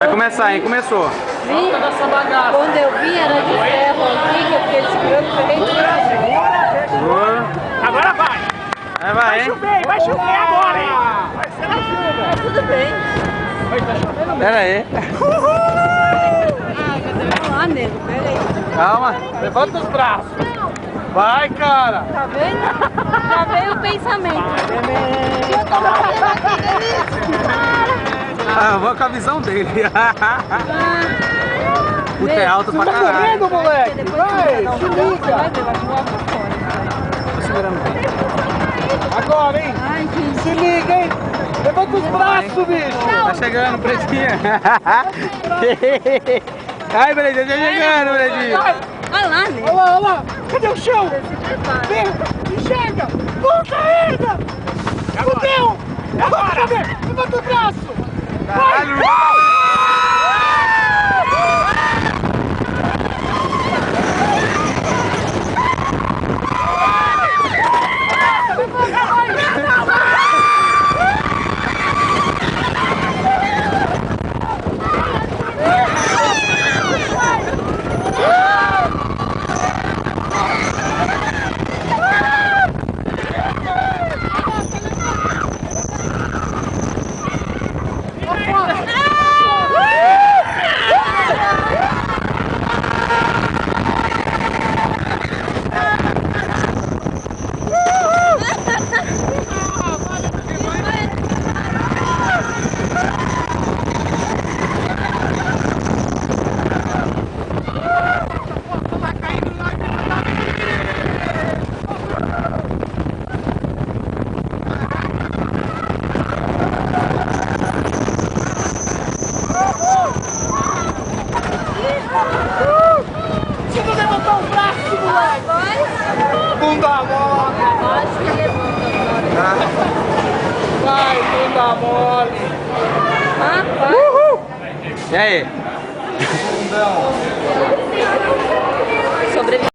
Vai começar, hein? Começou. Vi, quando eu vi era de ferro aqui, que eu fiquei segurando, ferrei de Segura. Agora vai! Vai, hein? Vai chover agora, hein? Vai ser na chuva! Tudo bem. Pera aí. Vamos lá, nego, pera aí. Calma. Levanta os braços. Vai, cara. Tá vendo? Já veio o pensamento. Eu tô fazendo aqui, Ah, eu vou com a visão dele. Puta, é alto pra Tá caralho. correndo, moleque! Vai, se Vai liga! ver, vai voar pra fora. Tô segurando bem. Agora, hein? Ai, gente. Se liga, hein? Levanta os braços, bicho! Tá chegando, Pretinha. Ai, Pretinha, tá chegando, Pretinha. Olha lá, nego. Olha lá, olha lá! Cadê o chão? Se prepara. Vem, enxerga! Puta merda! Fudeu! Agora! Levanta o braço! Caralho. Você não levantou o braço, moleque! Bunda mole! Acho que levanta agora. Vai, bunda mole! Ah, vai. E aí? Sobrevive.